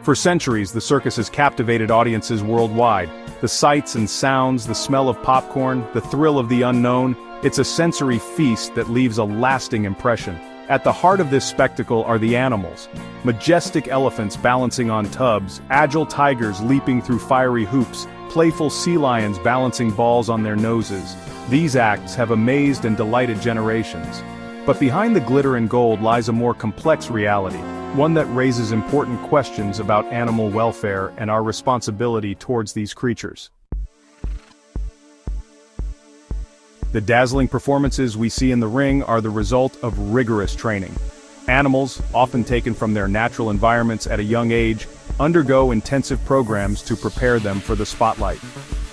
For centuries, the circus has captivated audiences worldwide. The sights and sounds, the smell of popcorn, the thrill of the unknown, it's a sensory feast that leaves a lasting impression. At the heart of this spectacle are the animals. Majestic elephants balancing on tubs, agile tigers leaping through fiery hoops, playful sea lions balancing balls on their noses. These acts have amazed and delighted generations. But behind the glitter and gold lies a more complex reality, one that raises important questions about animal welfare and our responsibility towards these creatures. The dazzling performances we see in the ring are the result of rigorous training. Animals, often taken from their natural environments at a young age, undergo intensive programs to prepare them for the spotlight.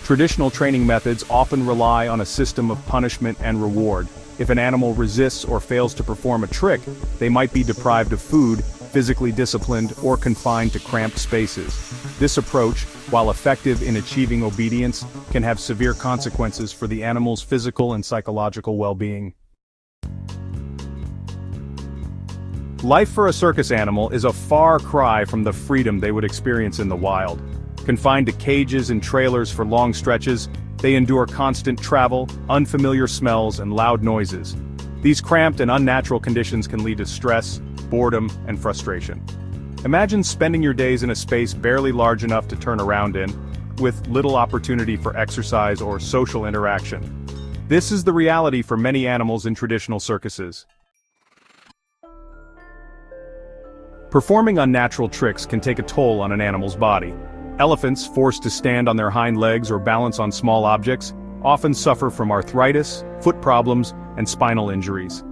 Traditional training methods often rely on a system of punishment and reward. If an animal resists or fails to perform a trick, they might be deprived of food, physically disciplined, or confined to cramped spaces. This approach, while effective in achieving obedience, can have severe consequences for the animal's physical and psychological well-being. Life for a circus animal is a far cry from the freedom they would experience in the wild. Confined to cages and trailers for long stretches, they endure constant travel, unfamiliar smells, and loud noises. These cramped and unnatural conditions can lead to stress, boredom, and frustration. Imagine spending your days in a space barely large enough to turn around in, with little opportunity for exercise or social interaction. This is the reality for many animals in traditional circuses. Performing unnatural tricks can take a toll on an animal's body. Elephants, forced to stand on their hind legs or balance on small objects, often suffer from arthritis, foot problems, and spinal injuries.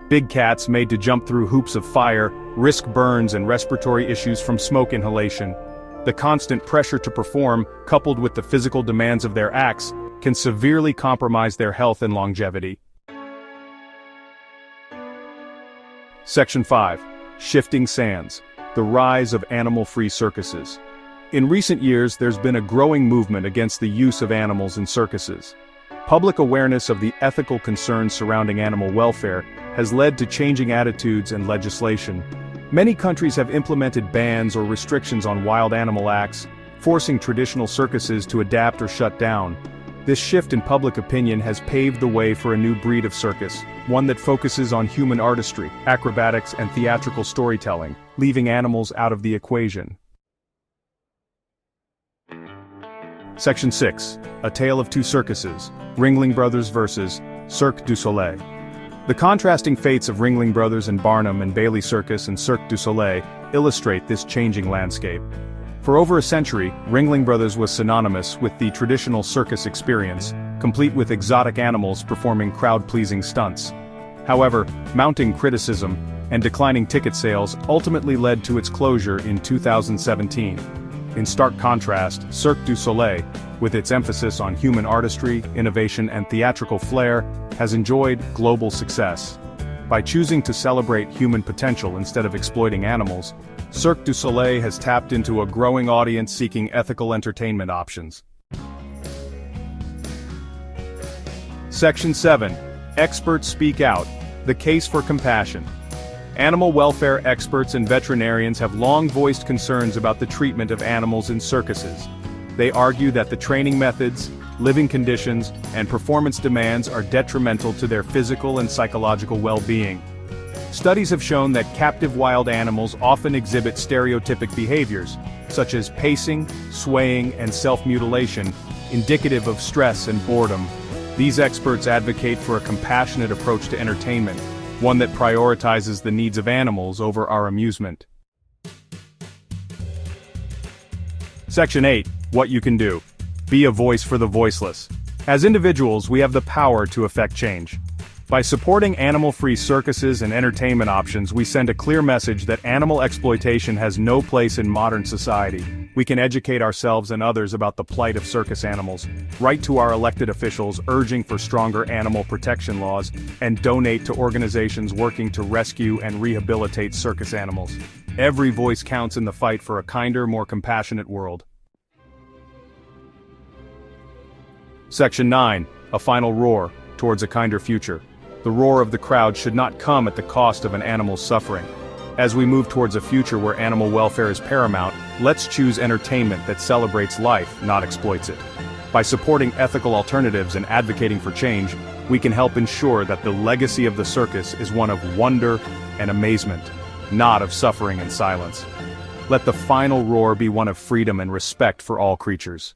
Big cats, made to jump through hoops of fire, risk burns and respiratory issues from smoke inhalation. The constant pressure to perform, coupled with the physical demands of their acts, can severely compromise their health and longevity. Section 5. Shifting Sands. The rise of animal-free circuses. In recent years, there's been a growing movement against the use of animals in circuses. Public awareness of the ethical concerns surrounding animal welfare has led to changing attitudes and legislation. Many countries have implemented bans or restrictions on wild animal acts, forcing traditional circuses to adapt or shut down. This shift in public opinion has paved the way for a new breed of circus, one that focuses on human artistry, acrobatics, and theatrical storytelling, leaving animals out of the equation. Section 6. A Tale of Two Circuses, Ringling Brothers vs. Cirque du Soleil. The contrasting fates of Ringling Brothers and Barnum and Bailey Circus and Cirque du Soleil illustrate this changing landscape. For over a century, Ringling Brothers was synonymous with the traditional circus experience, complete with exotic animals performing crowd-pleasing stunts. However, mounting criticism and declining ticket sales ultimately led to its closure in 2017. In stark contrast, Cirque du Soleil, with its emphasis on human artistry, innovation, and theatrical flair, has enjoyed global success. By choosing to celebrate human potential instead of exploiting animals, Cirque du Soleil has tapped into a growing audience seeking ethical entertainment options. Section 7. Experts Speak Out. The Case for Compassion. Animal welfare experts and veterinarians have long voiced concerns about the treatment of animals in circuses. They argue that the training methods, living conditions, and performance demands are detrimental to their physical and psychological well-being. Studies have shown that captive wild animals often exhibit stereotypic behaviors, such as pacing, swaying, and self-mutilation, indicative of stress and boredom. These experts advocate for a compassionate approach to entertainment, one that prioritizes the needs of animals over our amusement. Section 8. What you can do. Be a voice for the voiceless. As individuals, we have the power to affect change. By supporting animal-free circuses and entertainment options, we send a clear message that animal exploitation has no place in modern society. We can educate ourselves and others about the plight of circus animals, write to our elected officials urging for stronger animal protection laws, and donate to organizations working to rescue and rehabilitate circus animals. Every voice counts in the fight for a kinder, more compassionate world. Section 9. A Final Roar, Towards a Kinder Future. The roar of the crowd should not come at the cost of an animal's suffering. As we move towards a future where animal welfare is paramount, let's choose entertainment that celebrates life, not exploits it. By supporting ethical alternatives and advocating for change, we can help ensure that the legacy of the circus is one of wonder and amazement, not of suffering and silence. Let the final roar be one of freedom and respect for all creatures.